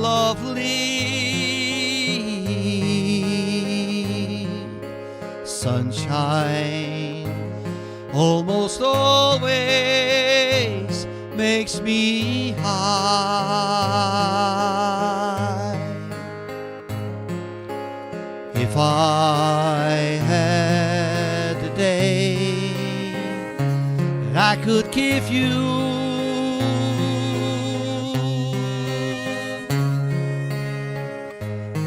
lovely. Sunshine almost always makes me high. If I had a day that I could give you,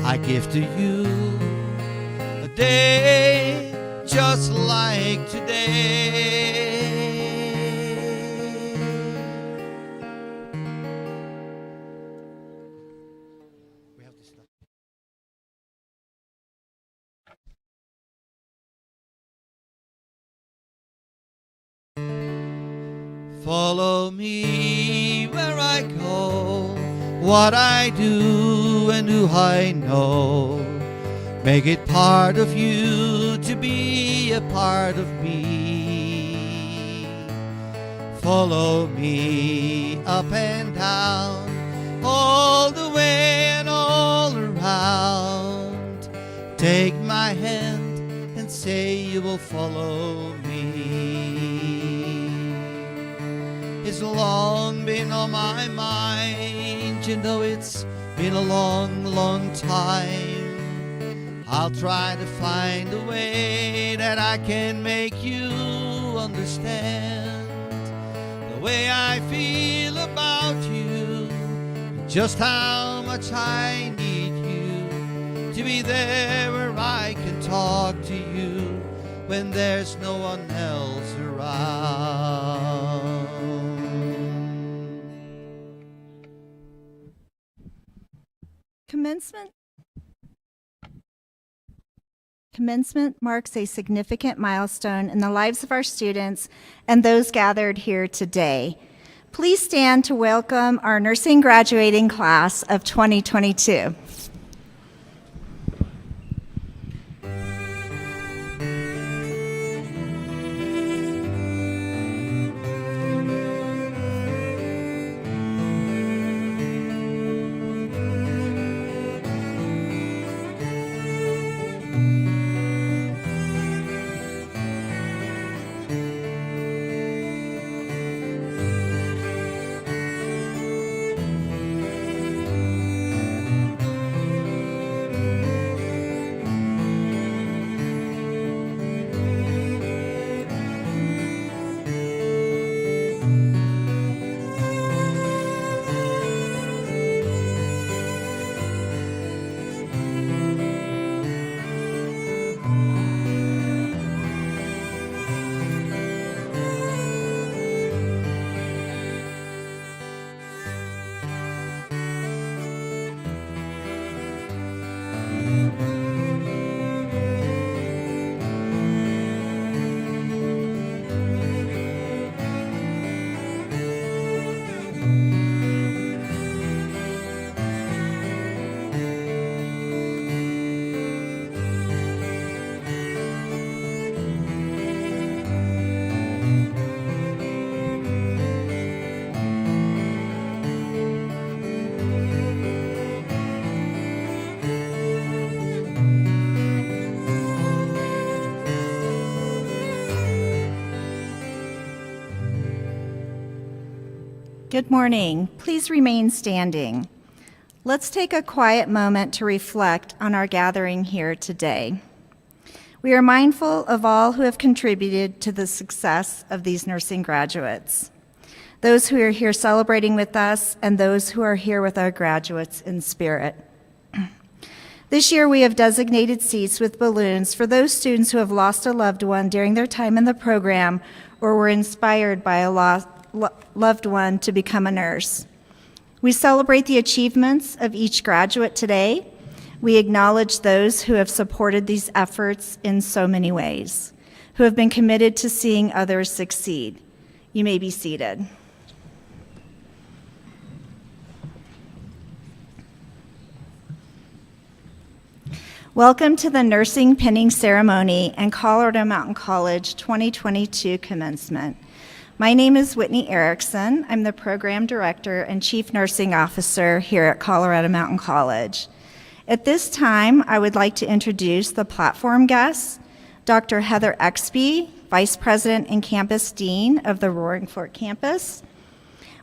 I give to you a day just like today. We have this stuff. Follow me where I go, what I do and who I know. Make it part of you to be a part of me. Follow me up and down, all the way and all around. Take my hand and say you will follow me. It's long been on my mind, you know it's been a long, long time. I'll try to find a way that I can make you understand the way I feel about you, just how much I need you to be there where I can talk to you when there's no one else around. Commencement marks a significant milestone in the lives of our students and those gathered here today. Please stand to welcome our nursing graduating class of 2022. Good morning. Please remain standing. Let's take a quiet moment to reflect on our gathering here today. We are mindful of all who have contributed to the success of these nursing graduates, those who are here celebrating with us and those who are here with our graduates in spirit. This year we have designated seats with balloons for those students who have lost a loved one during their time in the program or were inspired by a loved one to become a nurse. We celebrate the achievements of each graduate today. We acknowledge those who have supported these efforts in so many ways, who have been committed to seeing others succeed. You may be seated. Welcome to the Nursing Pinning Ceremony and Colorado Mountain College 2022 Commencement. My name is Whitney Erickson. I'm the Program Director and Chief Nursing Officer here at Colorado Mountain College. At this time, I would like to introduce the platform guests, Dr. Heather Exby, Vice President and Campus Dean of the Roaring Fork Campus,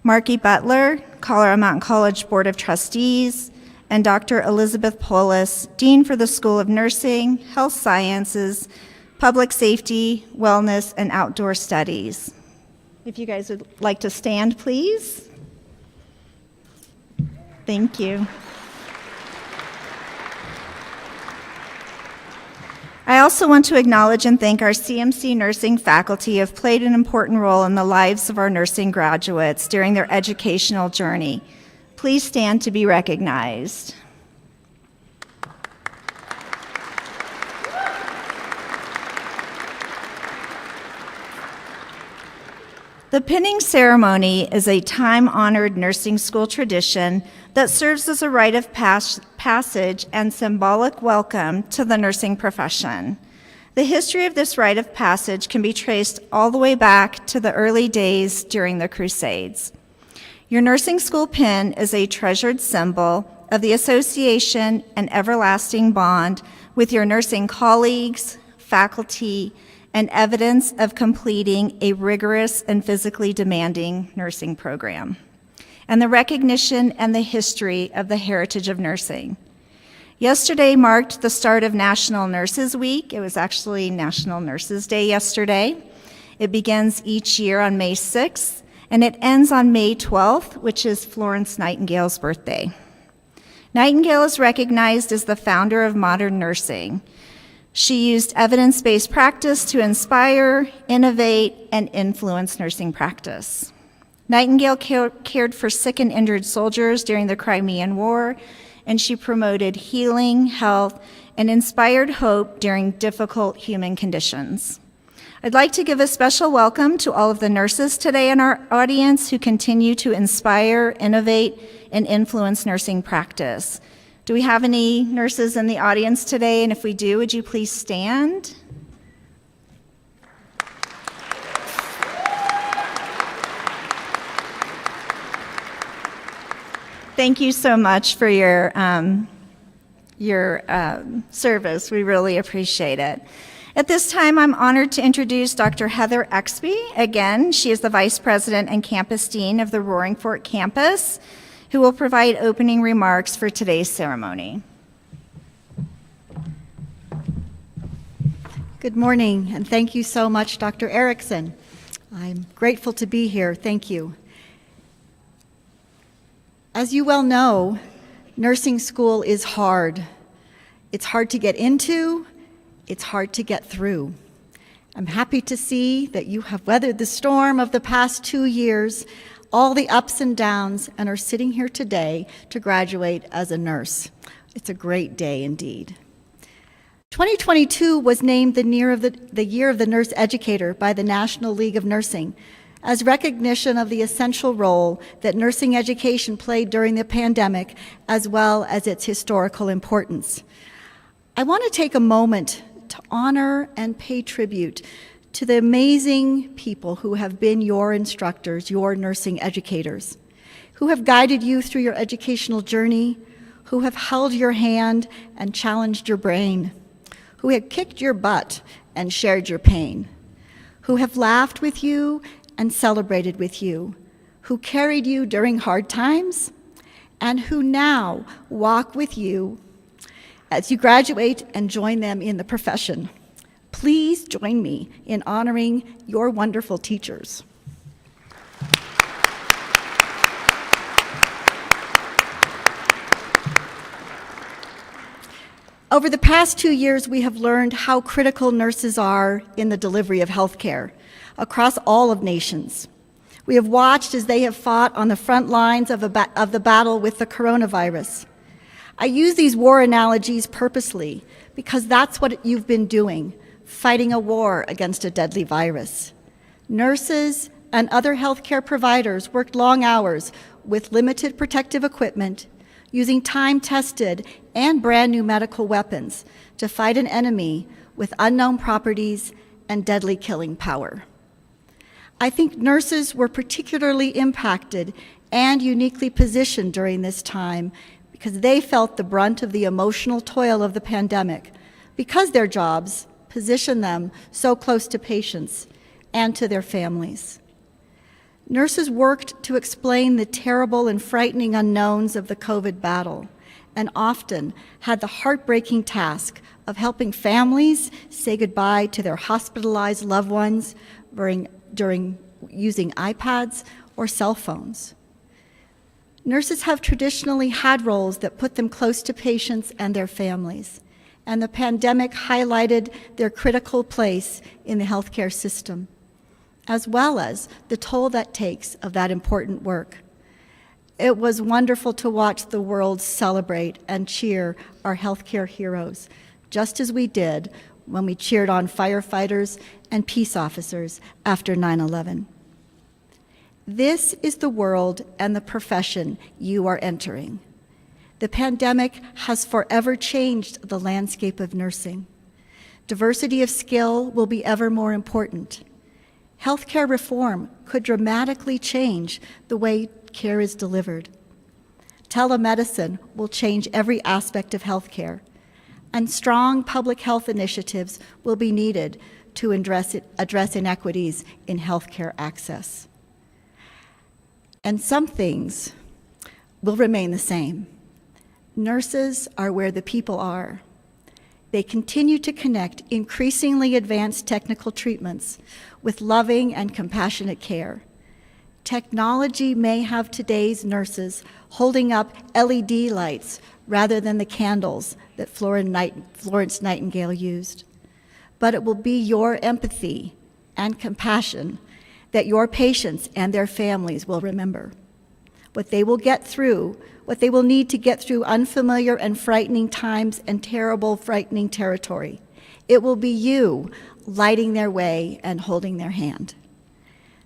Marky Butler, Colorado Mountain College Board of Trustees, and Dr. Elizabeth Polis, Dean for the School of Nursing, Health Sciences, Public Safety, Wellness, and Outdoor Studies. If you guys would like to stand, please. Thank you. I also want to acknowledge and thank our CMC nursing faculty who have played an important role in the lives of our nursing graduates during their educational journey. Please stand to be recognized. The pinning ceremony is a time-honored nursing school tradition that serves as a rite of passage and symbolic welcome to the nursing profession. The history of this rite of passage can be traced all the way back to the early days during the Crusades. Your nursing school pin is a treasured symbol of the association and everlasting bond with your nursing colleagues, faculty, and evidence of completing a rigorous and physically demanding nursing program, and the recognition and the history of the heritage of nursing. Yesterday marked the start of National Nurses Week. It was actually National Nurses Day yesterday. It begins each year on May 6th, and it ends on May 12th, which is Florence Nightingale's birthday. Nightingale is recognized as the founder of modern nursing. She used evidence-based practice to inspire, innovate, and influence nursing practice. Nightingale cared for sick and injured soldiers during the Crimean War, and she promoted healing, health, and inspired hope during difficult human conditions. I'd like to give a special welcome to all of the nurses today in our audience who continue to inspire, innovate, and influence nursing practice. Do we have any nurses in the audience today? And if we do, would you please stand? Thank you so much for your service. We really appreciate it. At this time, I'm honored to introduce Dr. Heather Exby. Again, she is the Vice President and Campus Dean of the Roaring Fork Campus, who will provide opening remarks for today's ceremony. Good morning, and thank you so much, Dr. Erickson. I'm grateful to be here. Thank you. As you well know, nursing school is hard. It's hard to get into, it's hard to get through. I'm happy to see that you have weathered the storm of the past 2 years, all the ups and downs, and are sitting here today to graduate as a nurse. It's a great day indeed. 2022 was named the Year of the Nurse Educator by the National League of Nursing as recognition of the essential role that nursing education played during the pandemic, as well as its historical importance. I want to take a moment to honor and pay tribute to the amazing people who have been your instructors, your nursing educators, who have guided you through your educational journey, who have held your hand and challenged your brain, who have kicked your butt and shared your pain, who have laughed with you and celebrated with you, who carried you during hard times, and who now walk with you as you graduate and join them in the profession. Please join me in honoring your wonderful teachers. Over the past 2 years, we have learned how critical nurses are in the delivery of healthcare across all of nations. We have watched as they have fought on the front lines of the battle with the coronavirus. I use these war analogies purposely because that's what you've been doing, fighting a war against a deadly virus. Nurses and other healthcare providers worked long hours with limited protective equipment, using time-tested and brand-new medical weapons to fight an enemy with unknown properties and deadly killing power. I think nurses were particularly impacted and uniquely positioned during this time because they felt the brunt of the emotional toil of the pandemic, because their jobs position them so close to patients and to their families. Nurses worked to explain the terrible and frightening unknowns of the COVID battle, and often had the heartbreaking task of helping families say goodbye to their hospitalized loved ones during using iPads or cell phones. Nurses have traditionally had roles that put them close to patients and their families, and the pandemic highlighted their critical place in the healthcare system, as well as the toll that takes of that important work. It was wonderful to watch the world celebrate and cheer our healthcare heroes, just as we did when we cheered on firefighters and peace officers after 9/11. This is the world and the profession you are entering. The pandemic has forever changed the landscape of nursing. Diversity of skill will be ever more important. Healthcare reform could dramatically change the way care is delivered. Telemedicine will change every aspect of healthcare, and strong public health initiatives will be needed to address inequities in healthcare access. And some things will remain the same. Nurses are where the people are. They continue to connect increasingly advanced technical treatments with loving and compassionate care. Technology may have today's nurses holding up LED lights rather than the candles that Florence Nightingale used. But it will be your empathy and compassion that your patients and their families will remember. What they will need to get through unfamiliar and frightening times and terrible, frightening territory. It will be you lighting their way and holding their hand.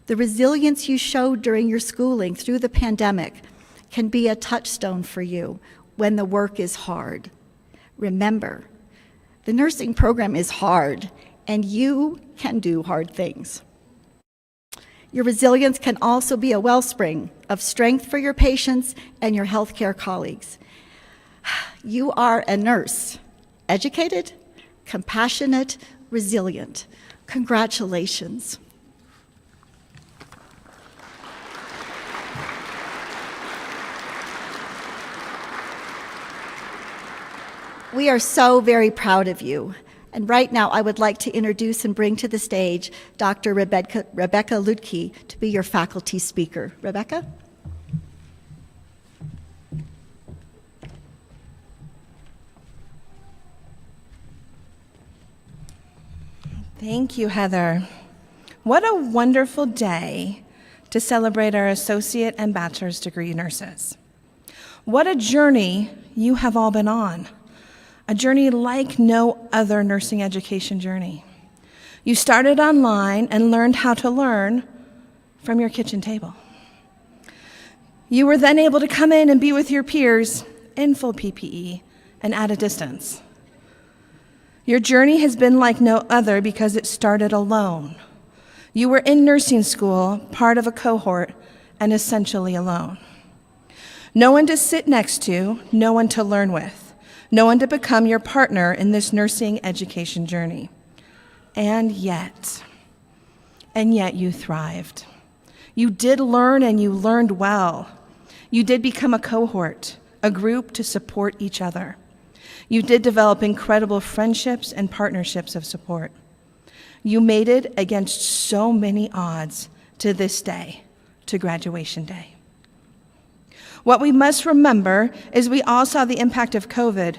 The resilience you showed during your schooling through the pandemic can be a touchstone for you when the work is hard. Remember, the nursing program is hard, and you can do hard things. Your resilience can also be a wellspring of strength for your patients and your healthcare colleagues. You are a nurse, educated, compassionate, resilient. Congratulations. We are so very proud of you. And right now, I would like to introduce and bring to the stage Dr. Rebecca Lutke to be your faculty speaker. Rebecca? Thank you, Heather. What a wonderful day to celebrate our associate and bachelor's degree nurses. What a journey you have all been on. A journey like no other nursing education journey. You started online and learned how to learn from your kitchen table. You were then able to come in and be with your peers in full PPE and at a distance. Your journey has been like no other because it started alone. You were in nursing school, part of a cohort, and essentially alone. No one to sit next to, no one to learn with. No one to become your partner in this nursing education journey. And yet you thrived. You did learn, and you learned well. You did become a cohort, a group to support each other. You did develop incredible friendships and partnerships of support. You made it against so many odds to this day, to graduation day. What we must remember is we all saw the impact of COVID,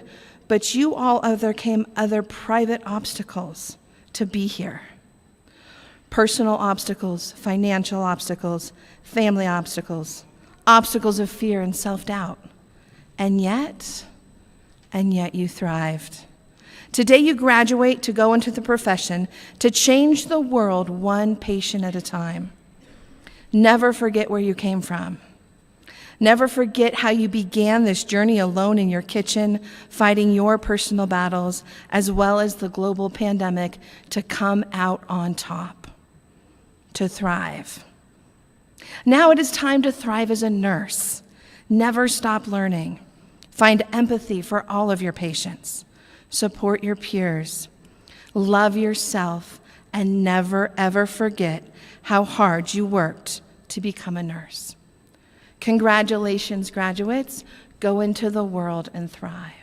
but you all overcame other private obstacles to be here. Personal obstacles, financial obstacles, family obstacles, obstacles of fear and self-doubt. And yet you thrived. Today you graduate to go into the profession to change the world one patient at a time. Never forget where you came from. Never forget how you began this journey alone in your kitchen, fighting your personal battles, as well as the global pandemic, to come out on top. to thrive. Now it is time to thrive as a nurse. Never stop learning. Find empathy for all of your patients. Support your peers. Love yourself, and never, ever forget how hard you worked to become a nurse. Congratulations, graduates. Go into the world and thrive.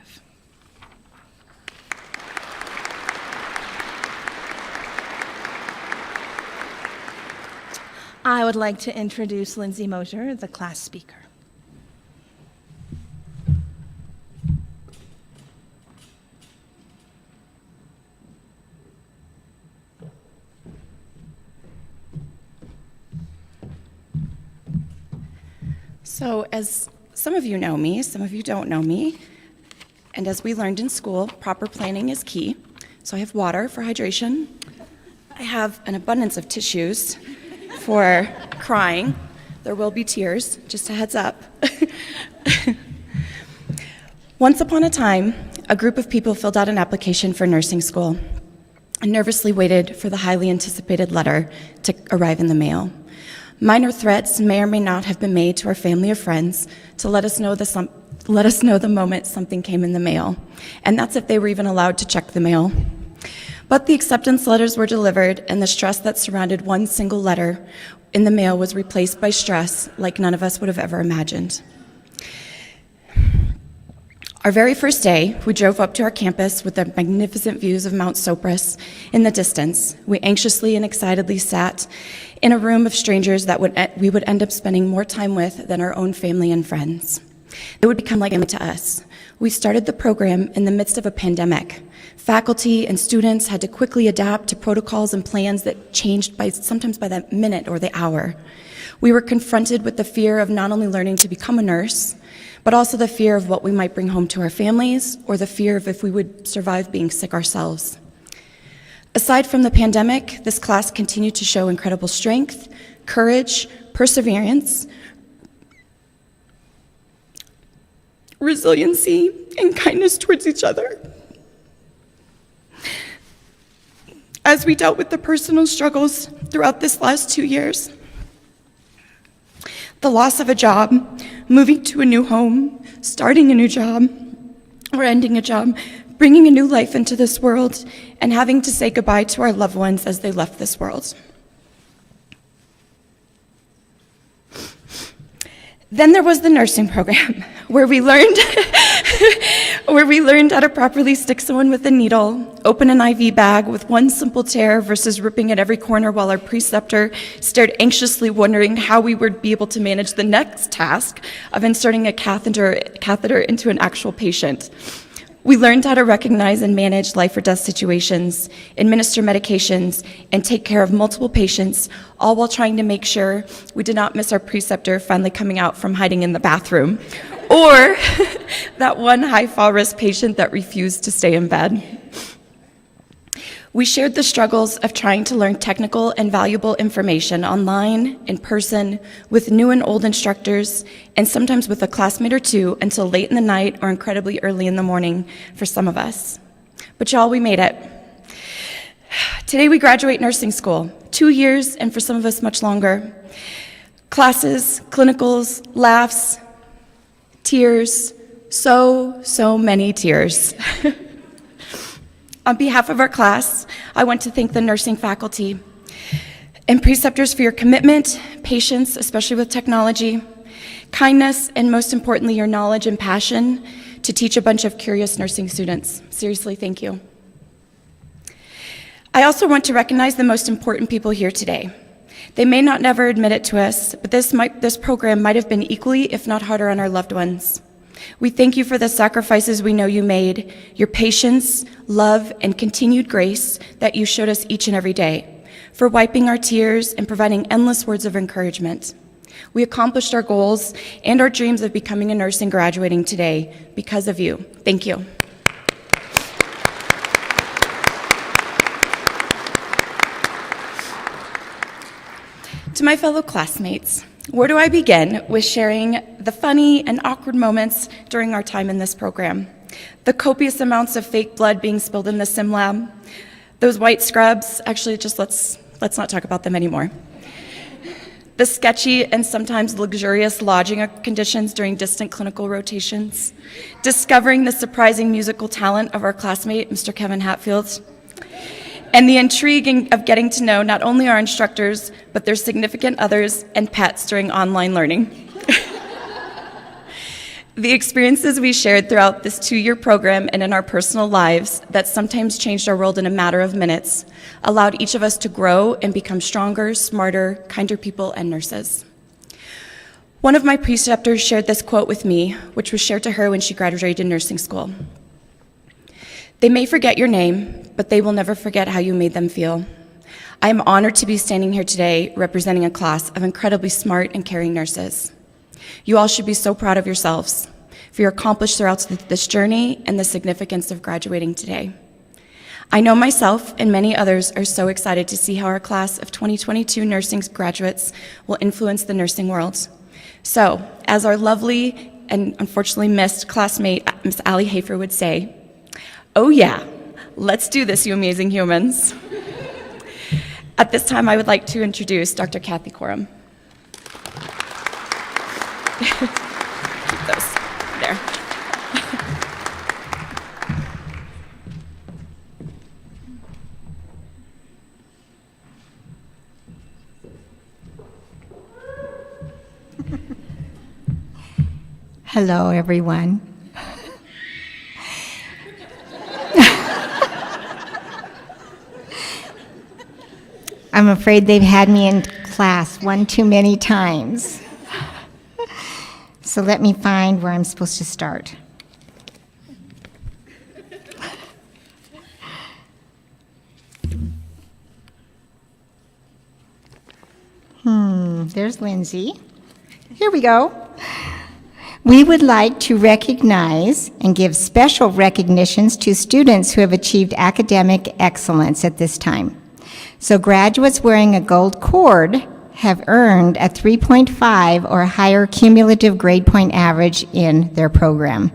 I would like to introduce Lindsay Mosier, the class speaker. So as some of you know me, some of you don't know me, and as we learned in school, proper planning is key. So I have water for hydration. I have an abundance of tissues for crying. There will be tears, just a heads up. Once upon a time, a group of people filled out an application for nursing school and nervously waited for the highly anticipated letter to arrive in the mail. Minor threats may or may not have been made to our family or friends to let us know the moment something came in the mail, and that's if they were even allowed to check the mail. But the acceptance letters were delivered, and the stress that surrounded one single letter in the mail was replaced by stress like none of us would have ever imagined. Our very first day, we drove up to our campus with the magnificent views of Mount Sopris in the distance. We anxiously and excitedly sat in a room of strangers that we would end up spending more time with than our own family and friends. They would become like family to us. We started the program in the midst of a pandemic. Faculty and students had to quickly adapt to protocols and plans that changed sometimes by the minute or the hour. We were confronted with the fear of not only learning to become a nurse, but also the fear of what we might bring home to our families, or the fear of if we would survive being sick ourselves. Aside from the pandemic, this class continued to show incredible strength, courage, perseverance, resiliency, and kindness towards each other. As we dealt with the personal struggles throughout this last 2 years, the loss of a job, moving to a new home, starting a new job, or ending a job, bringing a new life into this world, and having to say goodbye to our loved ones as they left this world. Then there was the nursing program, where we learned how to properly stick someone with a needle, open an IV bag with one simple tear versus ripping at every corner, while our preceptor stared anxiously, wondering how we would be able to manage the next task of inserting a catheter into an actual patient. We learned how to recognize and manage life or death situations, administer medications, and take care of multiple patients, all while trying to make sure we did not miss our preceptor finally coming out from hiding in the bathroom, or that one high-fall risk patient that refused to stay in bed. We shared the struggles of trying to learn technical and valuable information online, in person, with new and old instructors, and sometimes with a classmate or two until late in the night or incredibly early in the morning for some of us. But y'all, we made it. Today we graduate nursing school, 2 years, and for some of us much longer. Classes, clinicals, laughs, tears, so many tears. On behalf of our class, I want to thank the nursing faculty and preceptors for your commitment, patience, especially with technology, kindness, and most importantly, your knowledge and passion to teach a bunch of curious nursing students. Seriously, thank you. I also want to recognize the most important people here today. They may not never admit it to us, but this program might have been equally, if not harder, on our loved ones. We thank you for the sacrifices we know you made, your patience, love, and continued grace that you showed us each and every day, for wiping our tears and providing endless words of encouragement. We accomplished our goals and our dreams of becoming a nurse and graduating today because of you. Thank you. To my fellow classmates, where do I begin with sharing the funny and awkward moments during our time in this program? The copious amounts of fake blood being spilled in the sim lab, those white scrubs, actually just let's not talk about them anymore. the sketchy and sometimes luxurious lodging conditions during distant clinical rotations, discovering the surprising musical talent of our classmate, Mr. Kevin Hatfield, and the intrigue of getting to know not only our instructors, but their significant others and pets during online learning. The experiences we shared throughout this 2-year program and in our personal lives that sometimes changed our world in a matter of minutes allowed each of us to grow and become stronger, smarter, kinder people and nurses. One of my preceptors shared this quote with me, which was shared to her when she graduated nursing school. "They may forget your name, but they will never forget how you made them feel." I am honored to be standing here today representing a class of incredibly smart and caring nurses. You all should be so proud of yourselves for your accomplishments throughout this journey and the significance of graduating today. I know myself and many others are so excited to see how our class of 2022 nursing graduates will influence the nursing world. So, as our lovely and unfortunately missed classmate, Miss Allie Hafer would say, "Oh yeah, let's do this, you amazing humans." At this time, I would like to introduce Dr. Kathy Coram. Keep those there. Hello, everyone. I'm afraid they've had me in class one too many times. So let me find where I'm supposed to start. There's Lindsay. Here we go. We would like to recognize and give special recognitions to students who have achieved academic excellence at this time. So graduates wearing a gold cord have earned a 3.5 or higher cumulative grade point average in their program.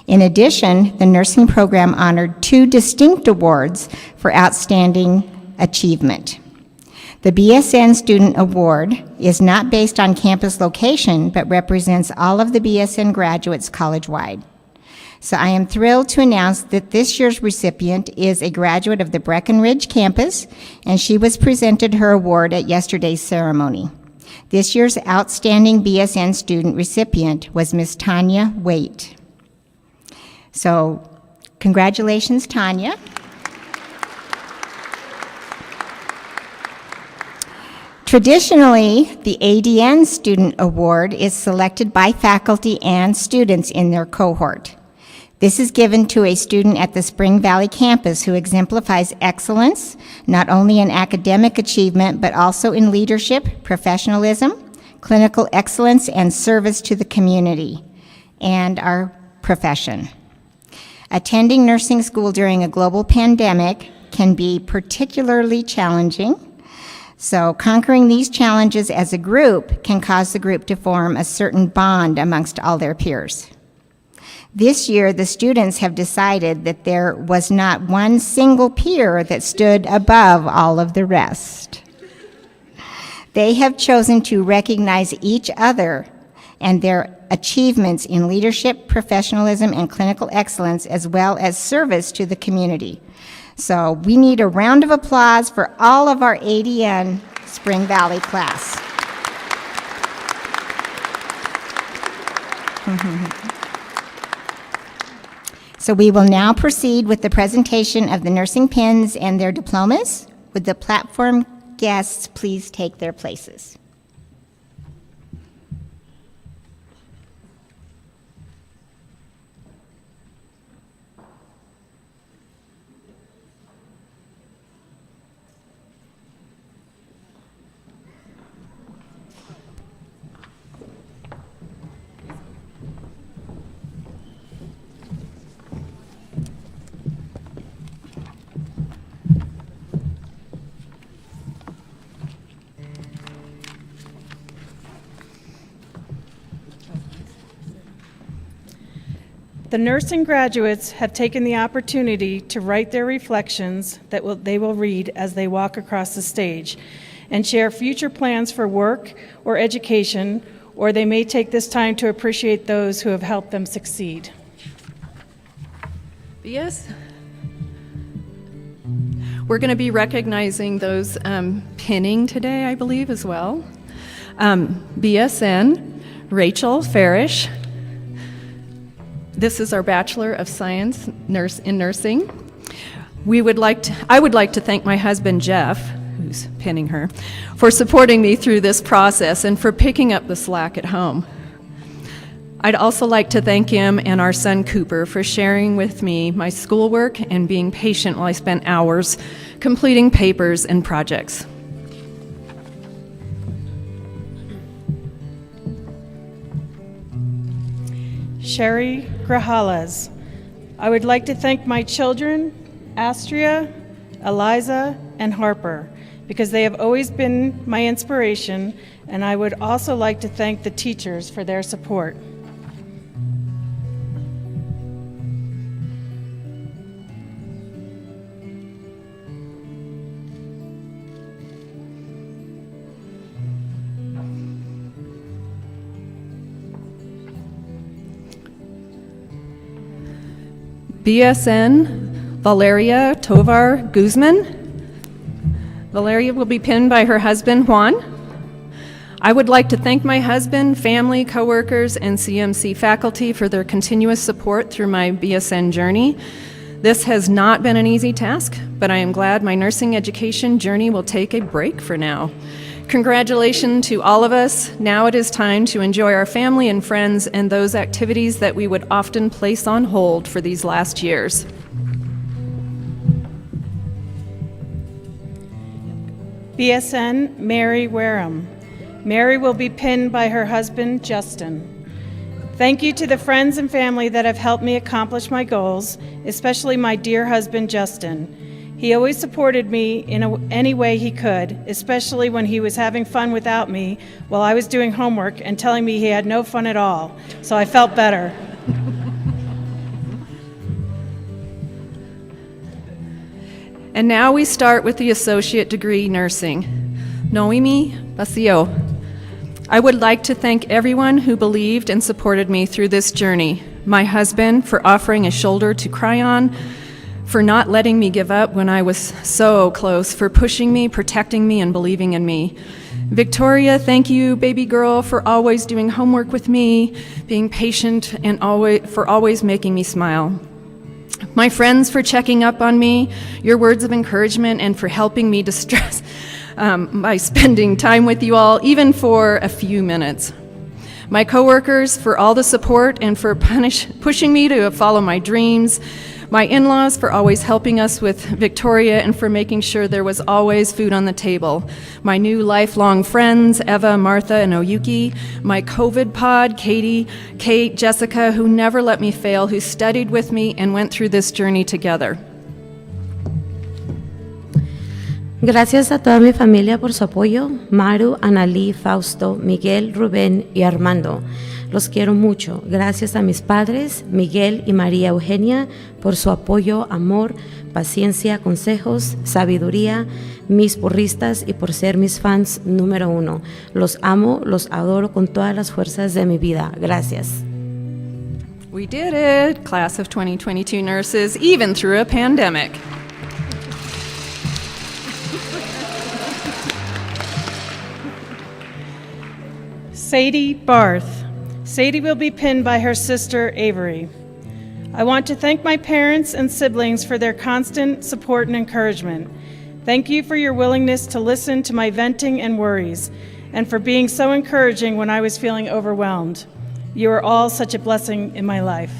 In addition, the nursing program honored 2 distinct awards for outstanding achievement. The BSN Student Award is not based on campus location, but represents all of the BSN graduates college-wide. So I am thrilled to announce that this year's recipient is a graduate of the Breckenridge campus, and she was presented her award at yesterday's ceremony. This year's outstanding BSN student recipient was Miss Tanya Waite. So congratulations, Tanya. Traditionally, the ADN Student Award is selected by faculty and students in their cohort. This is given to a student at the Spring Valley campus who exemplifies excellence, not only in academic achievement, but also in leadership, professionalism, clinical excellence, and service to the community and our profession. Attending nursing school during a global pandemic can be particularly challenging. So conquering these challenges as a group can cause the group to form a certain bond amongst all their peers. This year, the students have decided that there was not one single peer that stood above all of the rest. They have chosen to recognize each other and their achievements in leadership, professionalism, and clinical excellence, as well as service to the community. So we need a round of applause for all of our ADN Spring Valley class. So we will now proceed with the presentation of the nursing pins and their diplomas. Would the platform guests please take their places? The nursing graduates have taken the opportunity to write their reflections that they will read as they walk across the stage. and share future plans for work or education, or they may take this time to appreciate those who have helped them succeed. Yes. We're going to be recognizing those pinning today, I believe, as well. BSN, Rachel Farish. This is our Bachelor of Science in Nursing. I would like to thank my husband, Jeff, who's pinning her, for supporting me through this process and for picking up the slack at home. I'd also like to thank him and our son Cooper for sharing with me my schoolwork and being patient while I spent hours completing papers and projects. Sherry Grajales. I would like to thank my children, Astria, Eliza, and Harper, because they have always been my inspiration, and I would also like to thank the teachers for their support. BSN, Valeria Tovar Guzman. Valeria will be pinned by her husband, Juan. I would like to thank my husband, family, coworkers, and CMC faculty for their continuous support through my BSN journey. This has not been an easy task, but I am glad my nursing education journey will take a break for now. Congratulations to all of us. Now it is time to enjoy our family and friends and those activities that we would often place on hold for these last years. BSN Mary Wareham. Mary will be pinned by her husband, Justin. Thank you to the friends and family that have helped me accomplish my goals, especially my dear husband, Justin. He always supported me in any way he could, especially when he was having fun without me while I was doing homework and telling me he had no fun at all, so I felt better. And now we start with the associate degree nursing. Noemi Basio. I would like to thank everyone who believed and supported me through this journey. My husband for offering a shoulder to cry on, for not letting me give up when I was so close, for pushing me, protecting me, and believing in me. Victoria, thank you, baby girl, for always doing homework with me, being patient, and always making me smile. My friends for checking up on me, your words of encouragement, and for helping me distress by spending time with you all, even for a few minutes. My coworkers for all the support and for pushing me to follow my dreams. My in-laws for always helping us with Victoria and for making sure there was always food on the table. My new lifelong friends, Eva, Martha, and Oyuki. My COVID pod, Katie, Kate, Jessica, who never let me fail, who studied with me and went through this journey together. Gracias a toda mi familia por su apoyo, Maru, Analí, Fausto, Miguel, Rubén y Armando. Los quiero mucho. Gracias a mis padres, Miguel y María Eugenia, por su apoyo, amor, paciencia, consejos, sabiduría, mis porristas y por ser mis fans número 1. Los amo, los adoro con todas las fuerzas de mi vida. Gracias. We did it, class of 2022 nurses, even through a pandemic. Sadie Barth. Sadie will be pinned by her sister, Avery. I want to thank my parents and siblings for their constant support and encouragement. Thank you for your willingness to listen to my venting and worries, and for being so encouraging when I was feeling overwhelmed. You are all such a blessing in my life.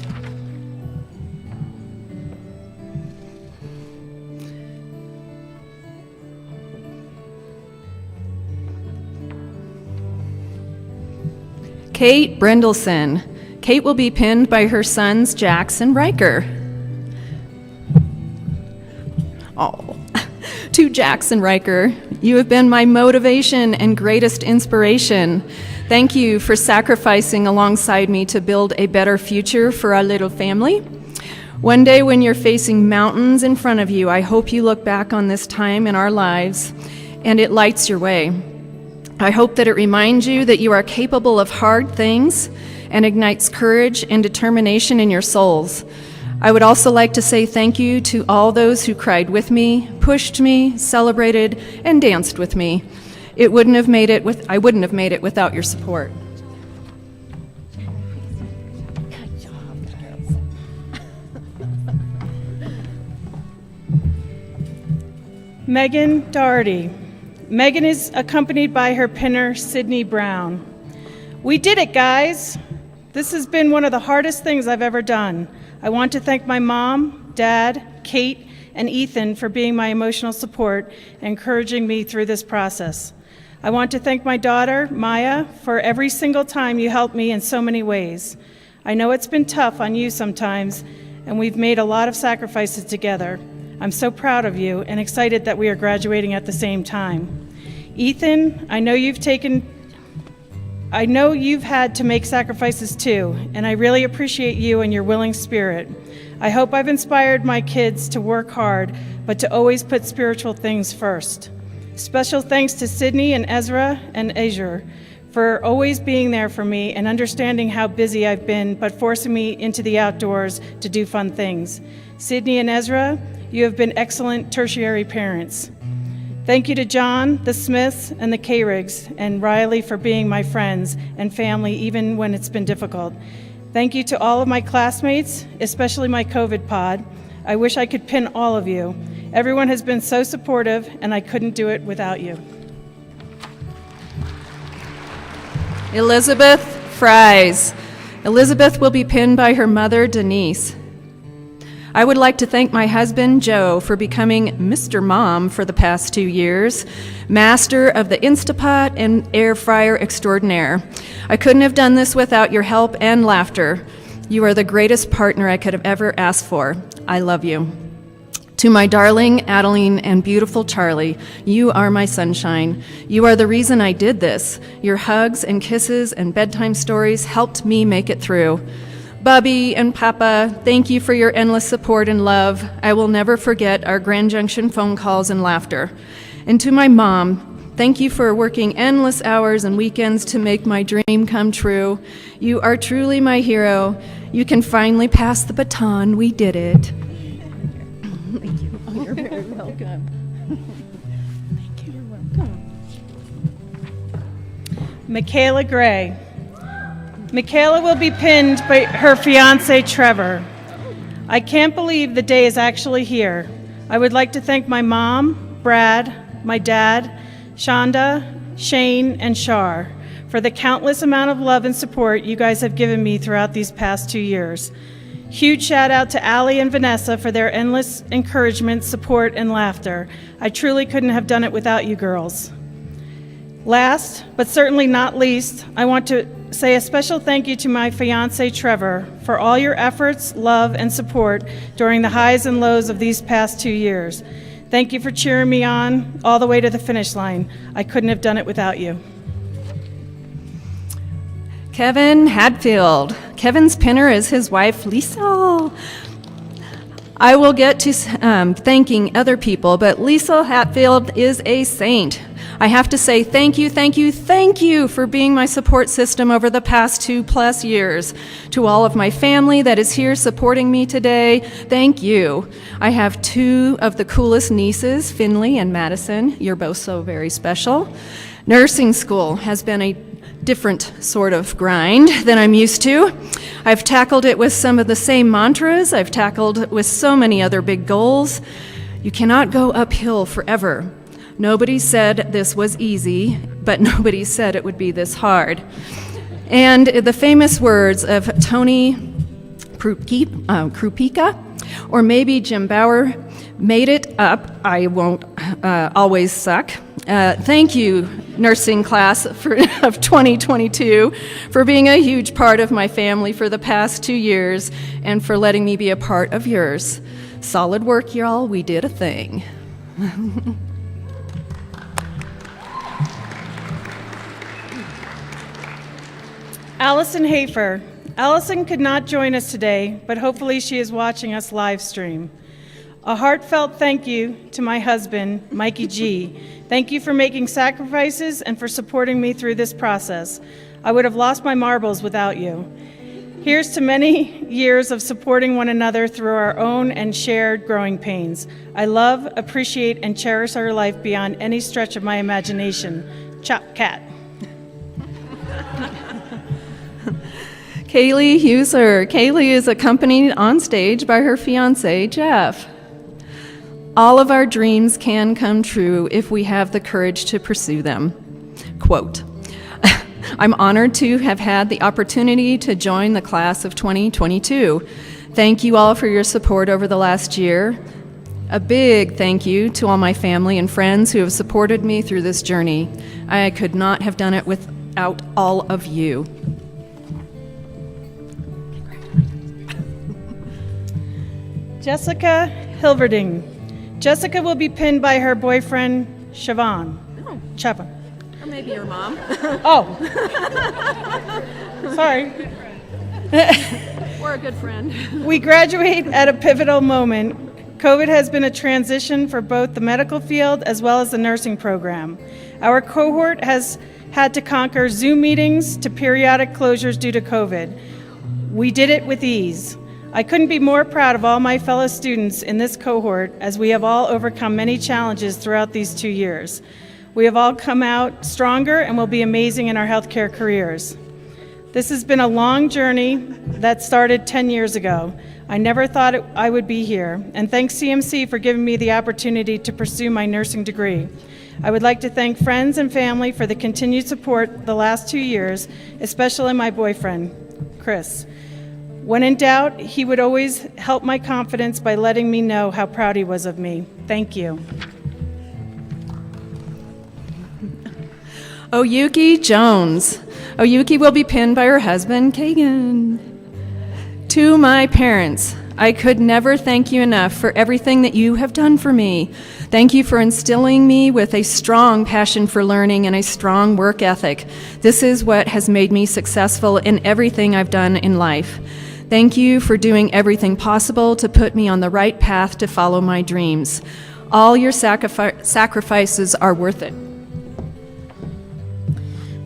Kate Brendelson. Kate will be pinned by her sons, Jax and Riker. Oh, to Jax and Riker, you have been my motivation and greatest inspiration. Thank you for sacrificing alongside me to build a better future for our little family. One day when you're facing mountains in front of you, I hope you look back on this time in our lives and it lights your way. I hope that it reminds you that you are capable of hard things and ignites courage and determination in your souls. I would also like to say thank you to all those who cried with me, pushed me, celebrated, and danced with me. I wouldn't have made it without your support. Megan Doherty. Megan is accompanied by her pinner, Sydney Brown. We did it, guys. This has been one of the hardest things I've ever done. I want to thank my mom, dad, Kate, and Ethan for being my emotional support and encouraging me through this process. I want to thank my daughter, Maya, for every single time you helped me in so many ways. I know it's been tough on you sometimes, and we've made a lot of sacrifices together. I'm so proud of you and excited that we are graduating at the same time. Ethan, I know you've had to make sacrifices too, and I really appreciate you and your willing spirit. I hope I've inspired my kids to work hard, but to always put spiritual things first. Special thanks to Sydney and Ezra and Azure for always being there for me and understanding how busy I've been, but forcing me into the outdoors to do fun things. Sydney and Ezra, you have been excellent tertiary parents. Thank you to John, the Smiths, and the K-Rigs, and Riley for being my friends and family even when it's been difficult. Thank you to all of my classmates, especially my COVID pod. I wish I could pin all of you. Everyone has been so supportive, and I couldn't do it without you. Elizabeth Fries. Elizabeth will be pinned by her mother, Denise. I would like to thank my husband, Joe, for becoming Mr. Mom for the past 2 years, master of the Instapot and air fryer extraordinaire. I couldn't have done this without your help and laughter. You are the greatest partner I could have ever asked for. I love you. To my darling Adeline and beautiful Charlie, you are my sunshine. You are the reason I did this. Your hugs and kisses and bedtime stories helped me make it through. Bubby and Papa, thank you for your endless support and love. I will never forget our Grand Junction phone calls and laughter. And to my mom, thank you for working endless hours and weekends to make my dream come true. You are truly my hero. You can finally pass the baton. We did it. Thank you. Oh, you're very welcome. Thank you. You're welcome. Michaela Gray. Michaela will be pinned by her fiancé, Trevor. I can't believe the day is actually here. I would like to thank my mom, Brad, my dad, Shonda, Shane, and Shar for the countless amount of love and support you guys have given me throughout these past 2 years. Huge shout out to Allie and Vanessa for their endless encouragement, support, and laughter. I truly couldn't have done it without you girls. Last, but certainly not least, I want to say a special thank you to my fiancé, Trevor, for all your efforts, love, and support during the highs and lows of these past 2 years. Thank you for cheering me on all the way to the finish line. I couldn't have done it without you. Kevin Hadfield. Kevin's pinner is his wife, Lisa. I will get to thanking other people, but Lisa Hatfield is a saint. I have to say thank you, thank you, thank you for being my support system over the past 2+ years. To all of my family that is here supporting me today, thank you. I have 2 of the coolest nieces, Finley and Madison. You're both so very special. Nursing school has been a different sort of grind than I'm used to. I've tackled it with some of the same mantras I've tackled with so many other big goals. You cannot go uphill forever. Nobody said this was easy, but nobody said it would be this hard. And the famous words of Tony Krupika, or maybe Jim Bauer, made it up. I won't always suck. Thank you, nursing class of 2022, for being a huge part of my family for the past 2 years and for letting me be a part of yours. Solid work, y'all. We did a thing. Allison Hafer. Allison could not join us today, but hopefully she is watching us live stream. A heartfelt thank you to my husband, Mikey G. Thank you for making sacrifices and for supporting me through this process. I would have lost my marbles without you. Here's to many years of supporting one another through our own and shared growing pains. I love, appreciate, and cherish our life beyond any stretch of my imagination. Chop cat. Kaylee Huser. Kaylee is accompanied on stage by her fiancé, Jeff. All of our dreams can come true if we have the courage to pursue them. Quote, I'm honored to have had the opportunity to join the class of 2022. Thank you all for your support over the last year. A big thank you to all my family and friends who have supported me through this journey. I could not have done it without all of you. Jessica Hilverding. Jessica will be pinned by her boyfriend, Siobhan. Oh. Chapin. Or maybe your mom. Oh. Sorry. Or a good friend. We graduate at a pivotal moment. COVID has been a transition for both the medical field as well as the nursing program. Our cohort has had to conquer Zoom meetings to periodic closures due to COVID. We did it with ease. I couldn't be more proud of all my fellow students in this cohort as we have all overcome many challenges throughout these 2 years. We have all come out stronger and will be amazing in our healthcare careers. This has been a long journey that started 10 years ago. I never thought I would be here, and thanks CMC for giving me the opportunity to pursue my nursing degree. I would like to thank friends and family for the continued support the last 2 years, especially my boyfriend, Chris. When in doubt, he would always help my confidence by letting me know how proud he was of me. Thank you. Oyuki Jones. Oyuki will be pinned by her husband, Kagan. To my parents, I could never thank you enough for everything that you have done for me. Thank you for instilling me with a strong passion for learning and a strong work ethic. This is what has made me successful in everything I've done in life. Thank you for doing everything possible to put me on the right path to follow my dreams. All your sacrifices are worth it.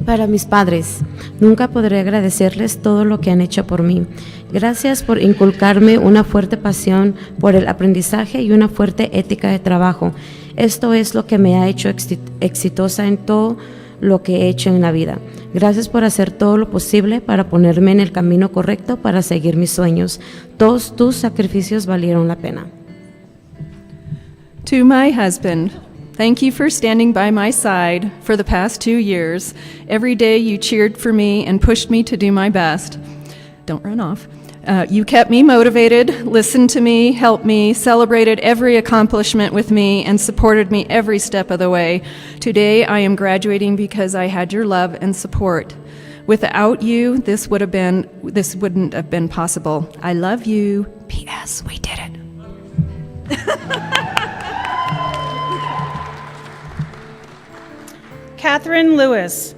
Para mis padres, nunca podré agradecerles todo lo que han hecho por mí. Gracias por inculcarme una fuerte pasión por el aprendizaje y una fuerte ética de trabajo. Esto es lo que me ha hecho exitosa en todo lo que he hecho en la vida. Gracias por hacer todo lo posible para ponerme en el camino correcto para seguir mis sueños. Todos tus sacrificios valieron la pena. To my husband, thank you for standing by my side for the past 2 years. Every day you cheered for me and pushed me to do my best. Don't run off. You kept me motivated, listened to me, helped me, celebrated every accomplishment with me, and supported me every step of the way. Today I am graduating because I had your love and support. Without you, this wouldn't have been possible. I love you. P.S. We did it. Catherine Lewis.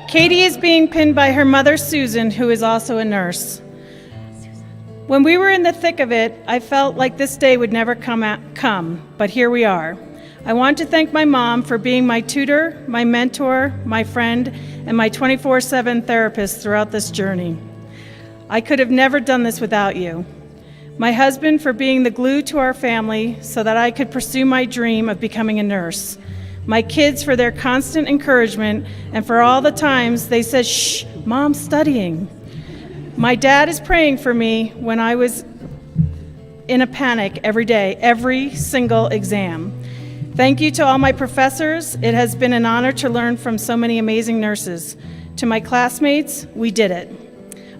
Katie is being pinned by her mother, Susan, who is also a nurse. When we were in the thick of it, I felt like this day would never come, but here we are. I want to thank my mom for being my tutor, my mentor, my friend, and my 24/7 therapist throughout this journey. I could have never done this without you. My husband for being the glue to our family so that I could pursue my dream of becoming a nurse. My kids for their constant encouragement and for all the times they said, "Shh, Mom's studying." My dad is praying for me when I was in a panic every day, every single exam. Thank you to all my professors. It has been an honor to learn from so many amazing nurses. To my classmates, we did it.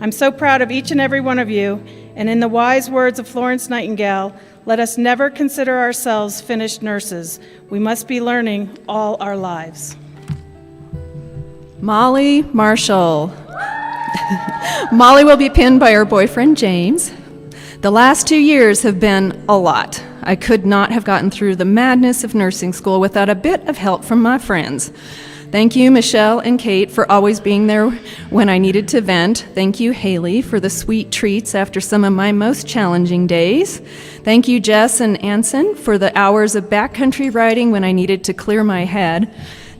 I'm so proud of each and every one of you, and in the wise words of Florence Nightingale, let us never consider ourselves finished nurses. We must be learning all our lives. Molly Marshall. Molly will be pinned by her boyfriend, James. The last 2 years have been a lot. I could not have gotten through the madness of nursing school without a bit of help from my friends. Thank you, Michelle and Kate, for always being there when I needed to vent. Thank you, Haley, for the sweet treats after some of my most challenging days. Thank you, Jess and Anson, for the hours of backcountry riding when I needed to clear my head.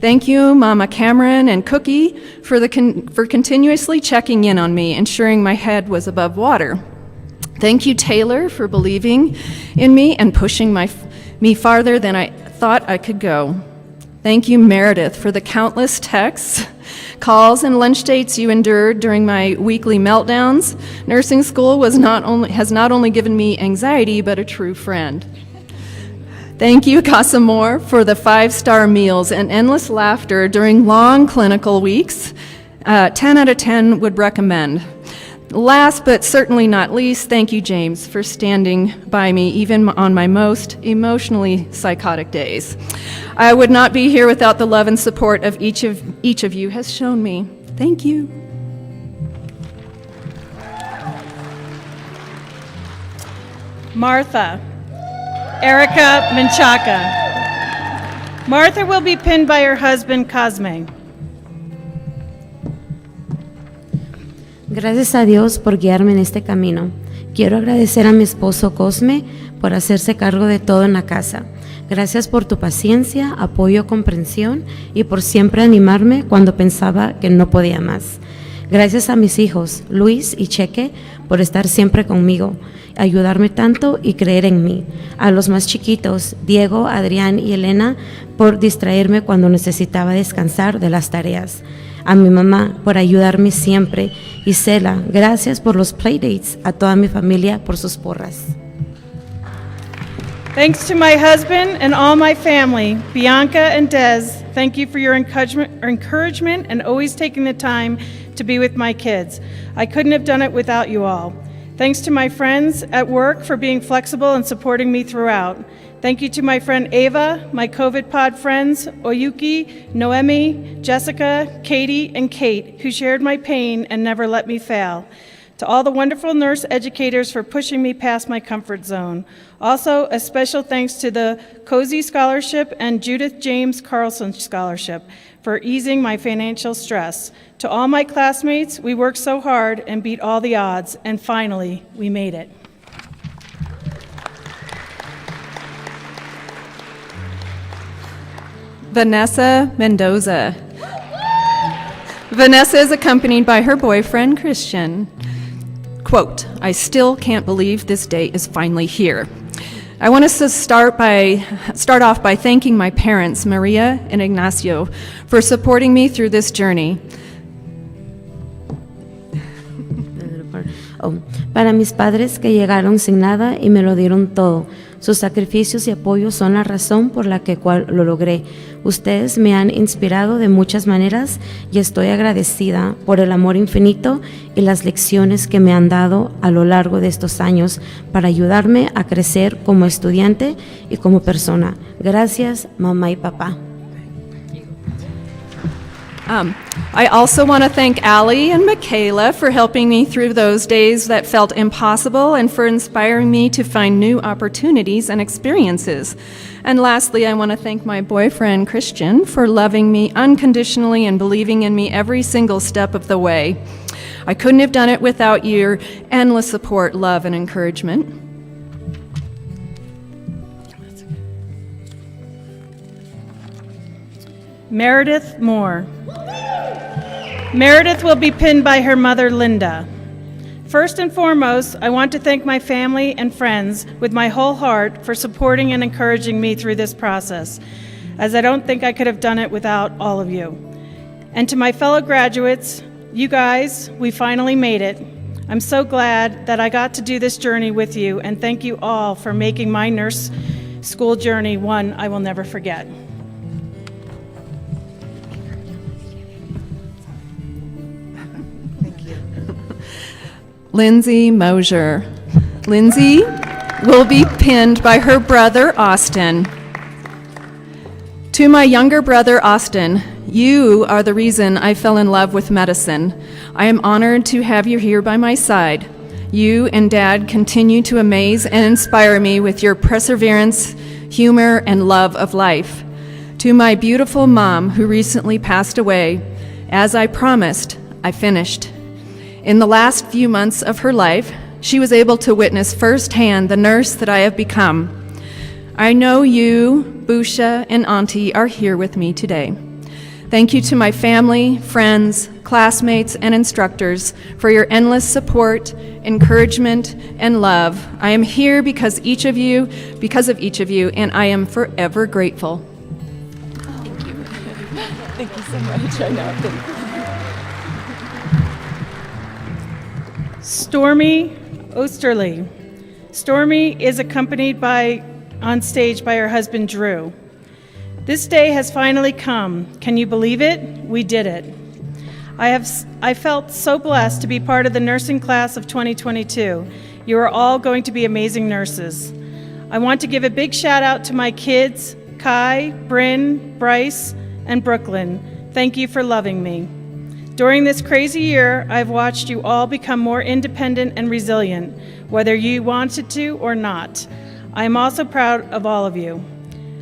Thank you, Mama Cameron and Cookie, for continuously checking in on me, ensuring my head was above water. Thank you, Taylor, for believing in me and pushing me farther than I thought I could go. Thank you, Meredith, for the countless texts, calls, and lunch dates you endured during my weekly meltdowns. Nursing school has not only given me anxiety, but a true friend. Thank you, Casamore, for the 5-star meals and endless laughter during long clinical weeks. 10 out of 10 would recommend. Last but certainly not least, thank you, James, for standing by me even on my most emotionally psychotic days. I would not be here without the love and support of each of you has shown me. Thank you. Martha. Erica Menchaca. Martha will be pinned by her husband, Cosme. Gracias a Dios por guiarme en este camino. Quiero agradecer a mi esposo Cosme por hacerse cargo de todo en la casa. Gracias por tu paciencia, apoyo, comprensión y por siempre animarme cuando pensaba que no podía más. Gracias a mis hijos, Luis y Cheque, por estar siempre conmigo, ayudarme tanto y creer en mí. A los más chiquitos, Diego, Adrián y Elena, por distraerme cuando necesitaba descansar de las tareas. A mi mamá por ayudarme siempre. Y Cela, gracias por los playdates. A toda mi familia por sus porras. Thanks to my husband and all my family, Bianca and Des, thank you for your encouragement and always taking the time to be with my kids. I couldn't have done it without you all. Thanks to my friends at work for being flexible and supporting me throughout. Thank you to my friend Ava, my COVID pod friends, Oyuki, Noemi, Jessica, Katie, and Kate, who shared my pain and never let me fail. To all the wonderful nurse educators for pushing me past my comfort zone. Also, a special thanks to the Cozy Scholarship and Judith James Carlson Scholarship for easing my financial stress. To all my classmates, we worked so hard and beat all the odds, and finally, we made it. Vanessa Mendoza. Vanessa is accompanied by her boyfriend, Christian. Quote, I still can't believe this day is finally here. I want us to start off by thanking my parents, Maria and Ignacio, for supporting me through this journey. Para mis padres que llegaron sin nada y me lo dieron todo. Sus sacrificios y apoyos son la razón por la que cual lo logré. Ustedes me han inspirado de muchas maneras y estoy agradecida por el amor infinito y las lecciones que me han dado a lo largo de estos años para ayudarme a crecer como estudiante y como persona. Gracias, mamá y papá. I also want to thank Allie and Michaela for helping me through those days that felt impossible and for inspiring me to find new opportunities and experiences. And lastly, I want to thank my boyfriend, Christian, for loving me unconditionally and believing in me every single step of the way. I couldn't have done it without your endless support, love, and encouragement. Meredith Moore. Meredith will be pinned by her mother, Linda. First and foremost, I want to thank my family and friends with my whole heart for supporting and encouraging me through this process, as I don't think I could have done it without all of you. And to my fellow graduates, you guys, we finally made it. I'm so glad that I got to do this journey with you, and thank you all for making my nurse school journey one I will never forget. Lindsay Mosier. Lindsay will be pinned by her brother, Austin. To my younger brother, Austin, you are the reason I fell in love with medicine. I am honored to have you here by my side. You and Dad continue to amaze and inspire me with your perseverance, humor, and love of life. To my beautiful mom who recently passed away, as I promised, I finished. In the last few months of her life, she was able to witness firsthand the nurse that I have become. I know you, Busha, and Auntie are here with me today. Thank you to my family, friends, classmates, and instructors for your endless support, encouragement, and love. I am here because of each of you, and I am forever grateful. Thank you. Thank you so much. I know. Stormy Osterly. Stormy is accompanied on stage by her husband, Drew. This day has finally come. Can you believe it? We did it. I felt so blessed to be part of the nursing class of 2022. You are all going to be amazing nurses. I want to give a big shout out to my kids, Kai, Bryn, Bryce, and Brooklyn. Thank you for loving me. During this crazy year, I've watched you all become more independent and resilient, whether you wanted to or not. I am also proud of all of you.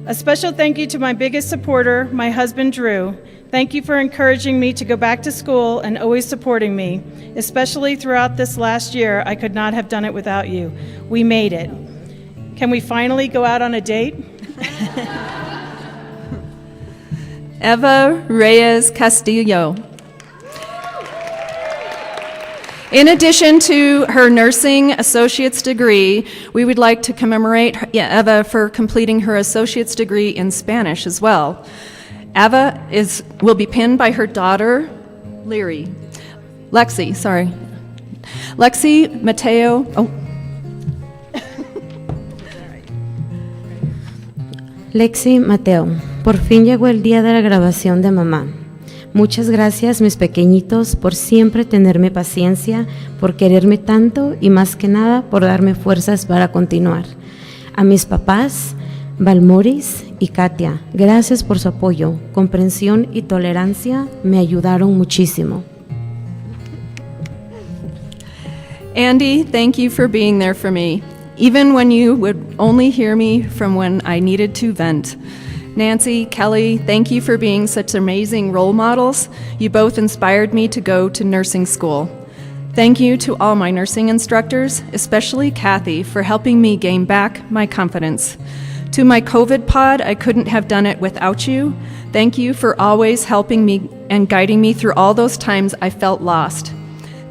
A special thank you to my biggest supporter, my husband, Drew. Thank you for encouraging me to go back to school and always supporting me, especially throughout this last year. I could not have done it without you. We made it. Can we finally go out on a date? Eva Reyes Castillo. In addition to her nursing associate's degree, we would like to commemorate Eva for completing her associate's degree in Spanish as well. Eva will be pinned by her daughter, Lexi Mateo. Lexi Mateo, por fin llegó el día de la graduación de mamá. Muchas gracias, mis pequeñitos, por siempre tenerme paciencia, por quererme tanto y más que nada por darme fuerzas para continuar. A mis papás, Valmoris y Katia, gracias por su apoyo, comprensión y tolerancia, me ayudaron muchísimo. Andy, thank you for being there for me, even when you would only hear me from when I needed to vent. Nancy, Kelly, thank you for being such amazing role models. You both inspired me to go to nursing school. Thank you to all my nursing instructors, especially Kathy, for helping me gain back my confidence. To my COVID pod, I couldn't have done it without you. Thank you for always helping me and guiding me through all those times I felt lost.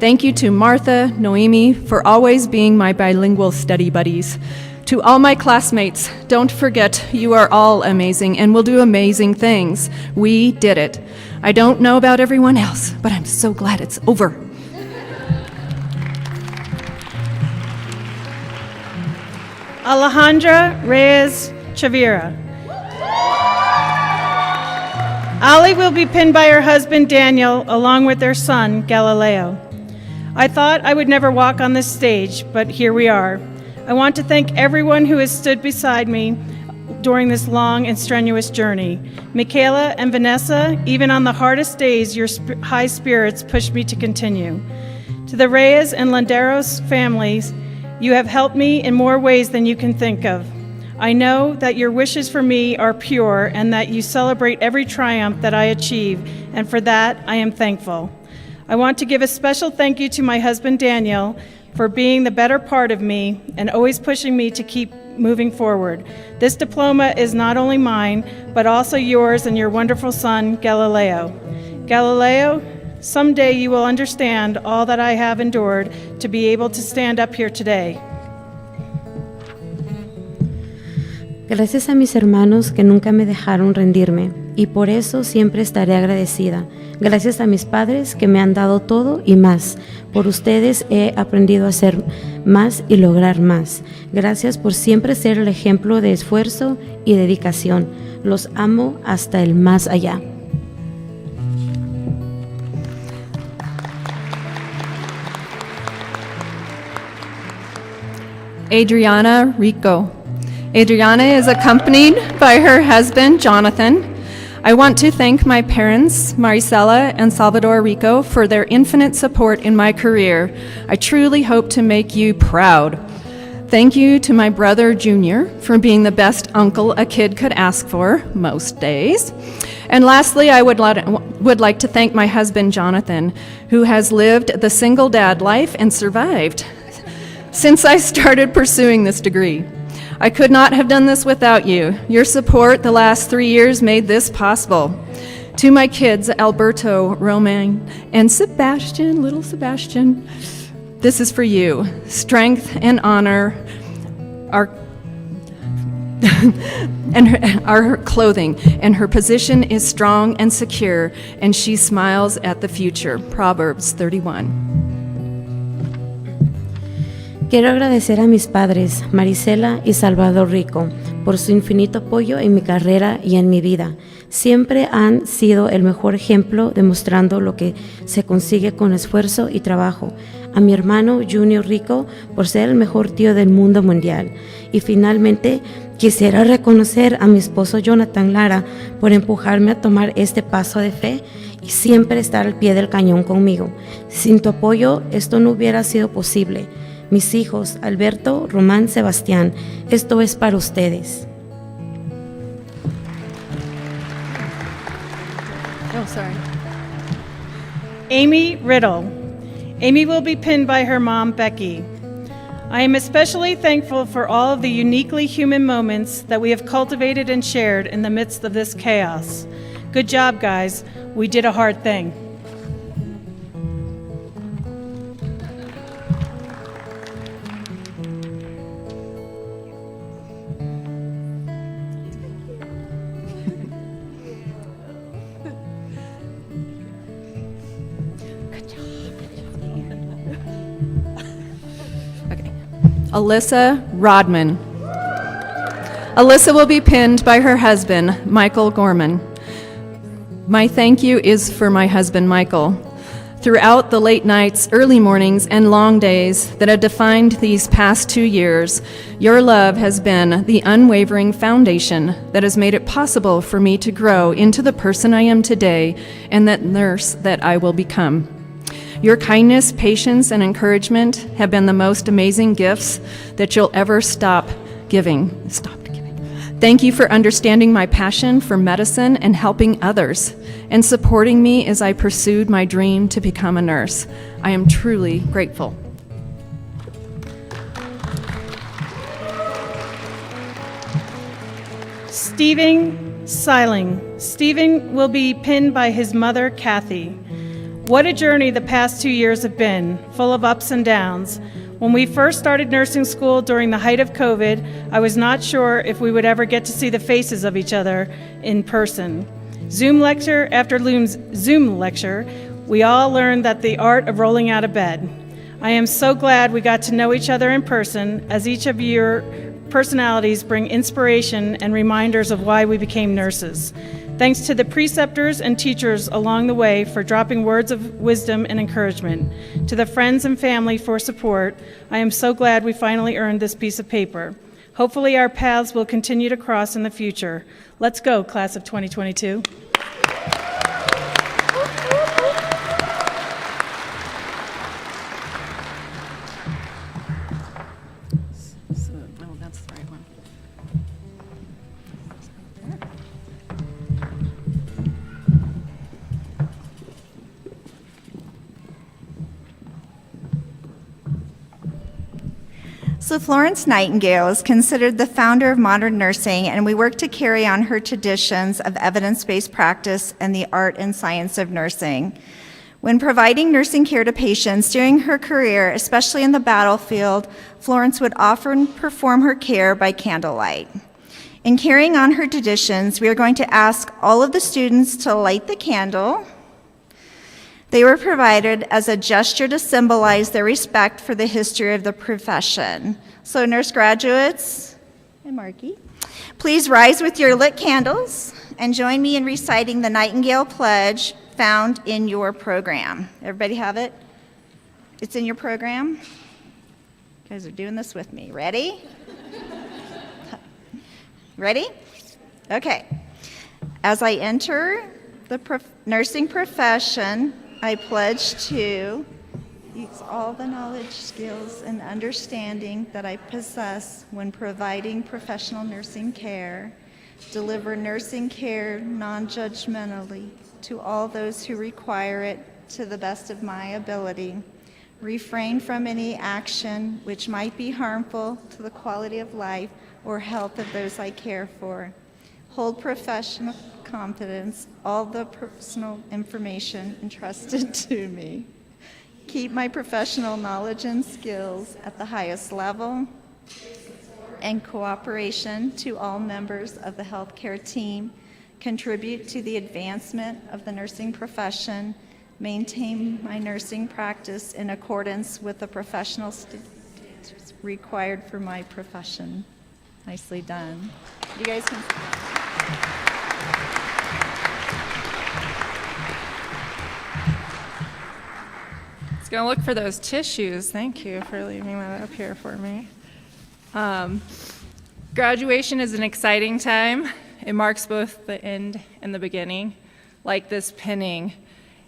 Thank you to Martha, Noemi, for always being my bilingual study buddies. To all my classmates, don't forget you are all amazing and will do amazing things. We did it. I don't know about everyone else, but I'm so glad it's over. Alejandra Reyes Chavira. Ali will be pinned by her husband, Daniel, along with their son, Galileo. I thought I would never walk on this stage, but here we are. I want to thank everyone who has stood beside me during this long and strenuous journey. Michaela and Vanessa, even on the hardest days, your high spirits pushed me to continue. To the Reyes and Landeros families, you have helped me in more ways than you can think of. I know that your wishes for me are pure and that you celebrate every triumph that I achieve, and for that I am thankful. I want to give a special thank you to my husband, Daniel, for being the better part of me and always pushing me to keep moving forward. This diploma is not only mine, but also yours and your wonderful son, Galileo. Galileo, someday you will understand all that I have endured to be able to stand up here today. Gracias a mis hermanos que nunca me dejaron rendirme y por eso siempre estaré agradecida. Gracias a mis padres que me han dado todo y más. Por ustedes he aprendido a hacer más y lograr más. Gracias por siempre ser el ejemplo de esfuerzo y dedicación. Los amo hasta el más allá. Adriana Rico. Adriana is accompanied by her husband, Jonathan. I want to thank my parents, Maricela and Salvador Rico, for their infinite support in my career. I truly hope to make you proud. Thank you to my brother, Junior, for being the best uncle a kid could ask for most days. And lastly, I would like to thank my husband, Jonathan, who has lived the single dad life and survived since I started pursuing this degree. I could not have done this without you. Your support the last 3 years made this possible. To my kids, Alberto, Romain, and Sebastian, little Sebastian, this is for you. Strength and honor are and her clothing, and her position is strong and secure, and she smiles at the future. Proverbs 31. Quiero agradecer a mis padres, Marisela y Salvador Rico, por su infinito apoyo en mi carrera y en mi vida. Siempre han sido el mejor ejemplo demostrando lo que se consigue con esfuerzo y trabajo. A mi hermano Junior Rico por ser el mejor tío del mundo mundial. Y finalmente quisiera reconocer a mi esposo Jonathan Lara por empujarme a tomar este paso de fe y siempre estar al pie del cañón conmigo. Sin tu apoyo esto no hubiera sido posible. Mis hijos, Alberto, Román, Sebastián, esto es para ustedes. Oh, sorry. Amy Riddle. Amy will be pinned by her mom, Becky. I am especially thankful for all of the uniquely human moments that we have cultivated and shared in the midst of this chaos. Good job, guys. We did a hard thing. Alyssa Rodman. Alyssa will be pinned by her husband, Michael Gorman. My thank you is for my husband, Michael. Throughout the late nights, early mornings, and long days that have defined these past 2 years, your love has been the unwavering foundation that has made it possible for me to grow into the person I am today and that nurse that I will become. Your kindness, patience, and encouragement have been the most amazing gifts that you'll ever stop giving. Thank you for understanding my passion for medicine and helping others, and supporting me as I pursued my dream to become a nurse. I am truly grateful. Stephen Seiling. Stephen will be pinned by his mother, Kathy. What a journey the past 2 years have been, full of ups and downs. When we first started nursing school during the height of COVID, I was not sure if we would ever get to see the faces of each other in person. Zoom lecture after Zoom lecture, we all learned that the art of rolling out of bed. I am so glad we got to know each other in person, as each of your personalities bring inspiration and reminders of why we became nurses. Thanks to the preceptors and teachers along the way for dropping words of wisdom and encouragement. To the friends and family for support, I am so glad we finally earned this piece of paper. Hopefully our paths will continue to cross in the future. Let's go, class of 2022. That's the right one. So Florence Nightingale is considered the founder of modern nursing, and we work to carry on her traditions of evidence-based practice and the art and science of nursing. When providing nursing care to patients during her career, especially in the battlefield, Florence would often perform her care by candlelight. In carrying on her traditions, we are going to ask all of the students to light the candle. They were provided as a gesture to symbolize their respect for the history of the profession. So nurse graduates, and Marky, please rise with your lit candles and join me in reciting the Nightingale Pledge found in your program. Everybody have it? It's in your program? You guys are doing this with me. Ready? Ready? Okay. As I enter the nursing profession, I pledge to use all the knowledge, skills, and understanding that I possess when providing professional nursing care, deliver nursing care non-judgmentally to all those who require it to the best of my ability, refrain from any action which might be harmful to the quality of life or health of those I care for, hold professional confidence all the personal information entrusted to me, keep my professional knowledge and skills at the highest level, and cooperation to all members of the healthcare team, contribute to the advancement of the nursing profession, maintain my nursing practice in accordance with the professional standards required for my profession. Nicely done. You guys can. Gonna look for those tissues. Thank you for leaving that up here for me. Graduation is an exciting time. It marks both the end and the beginning. Like this pinning,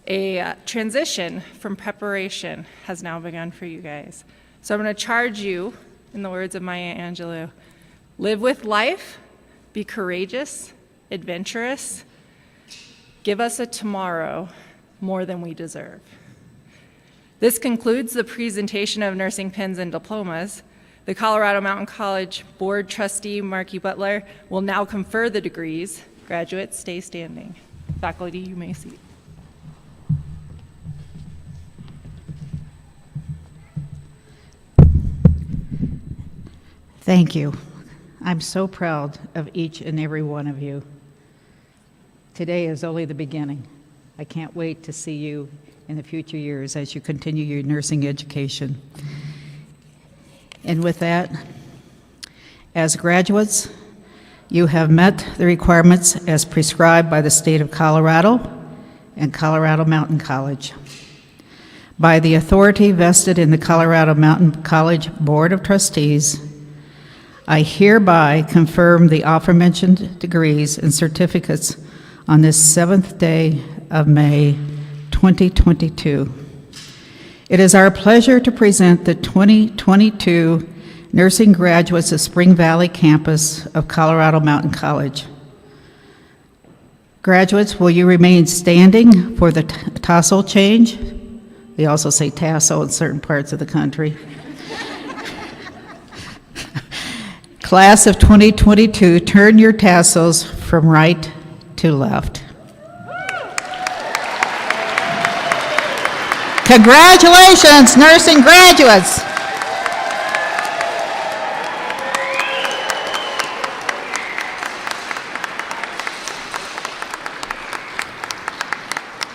a transition from preparation has now begun for you guys. So I'm gonna charge you, in the words of Maya Angelou, live with life, be courageous, adventurous, give us a tomorrow more than we deserve. This concludes the presentation of nursing pins and diplomas. The Colorado Mountain College Board Trustee, Marky Butler, will now confer the degrees. Graduates, stay standing. Faculty, you may seat. Thank you. I'm so proud of each and every one of you. Today is only the beginning. I can't wait to see you in the future years as you continue your nursing education. And with that, as graduates, you have met the requirements as prescribed by the state of Colorado and Colorado Mountain College. By the authority vested in the Colorado Mountain College Board of Trustees, I hereby confirm the aforementioned degrees and certificates on this 7th day of May 2022. It is our pleasure to present the 2022 nursing graduates of Spring Valley campus of Colorado Mountain College. Graduates, will you remain standing for the tassel change? They also say tassel in certain parts of the country. Class of 2022, turn your tassels from right to left. Congratulations, nursing graduates.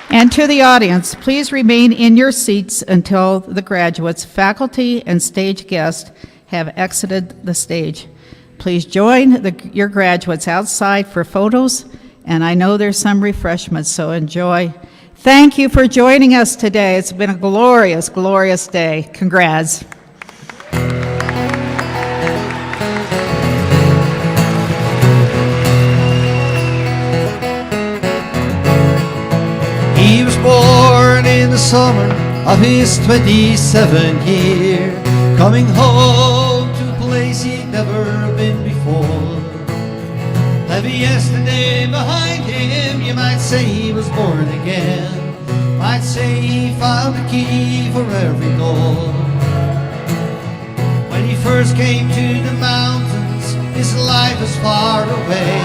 And to the audience, please remain in your seats until the graduates, faculty, and stage guests have exited the stage. Please join your graduates outside for photos, and I know there's some refreshments, so enjoy. Thank you for joining us today. It's been a glorious, glorious day. Congrats. He was born in the summer of his 27th year, coming home to a place he'd never been before. Heavy yesterday behind him, you might say he was born again. Might say he found a key for every door. When he first came to the mountains, his life was far away,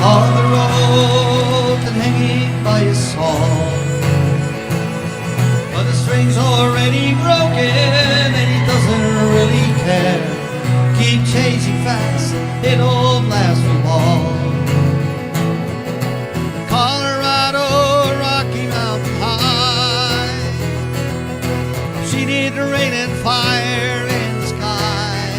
on the road and hanging by his song. But the string's already broken and he doesn't really care. Keep chasing fast, it won't last for long. Colorado, Rocky Mountain High, she need the rain and fire in the sky.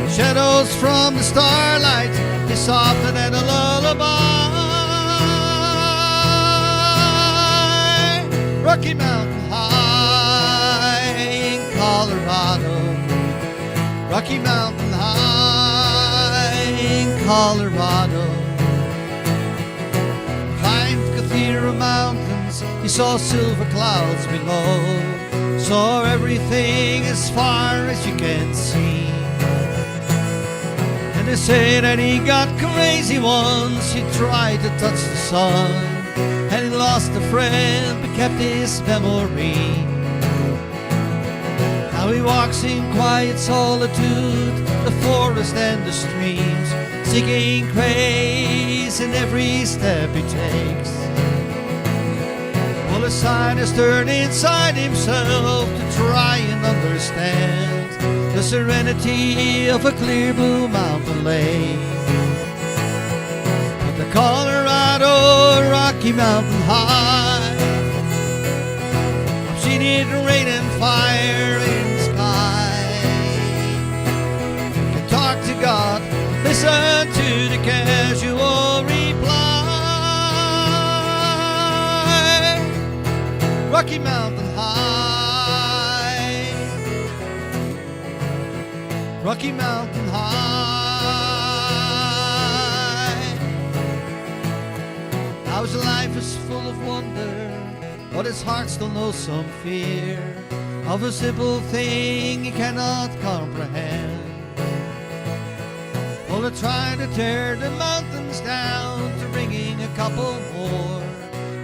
Shadows from the starlight is softer than a lullaby. Rocky Mountain High in Colorado, Rocky Mountain High in Colorado. Climbed Cathedral Mountains He saw silver clouds below, saw everything as far as you can see. And they say that he got crazy once, he tried to touch the sun, and he lost a friend but kept his memory. Now he walks in quiet solitude, the forest and the streams, seeking grace in every step he takes. Well, his sight has turned inside himself to try and understand the serenity of a clear blue mountain lake. But the Colorado Rocky Mountain High, I've seen it rain and fire in the sky. You can talk to God, listen to the casual reply. Rocky Mountain High, Rocky Mountain High. Now his life is full of wonder, but his heart still knows some fear of a simple thing he cannot comprehend. Well, they're trying to tear the mountains down to bringing a couple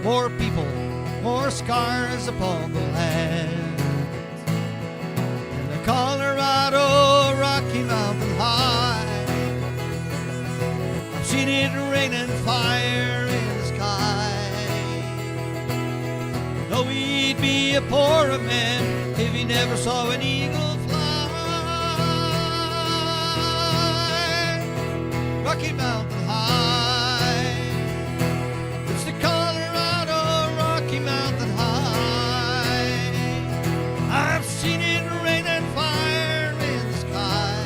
more people, more scars upon the land. And the Colorado Rocky Mountain High, I've seen it rain and fire in the sky. Though he'd be a poor man if he never saw an eagle fly. Rocky Mountain High, it's the Colorado Rocky Mountain High. I've seen it rain and fire in the sky.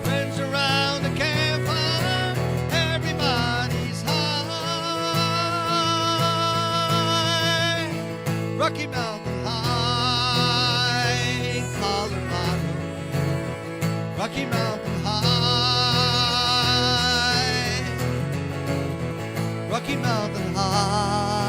Friends around the campfire, everybody's high. Rocky Mountain High, Colorado. Rocky Mountain High, Rocky Mountain High.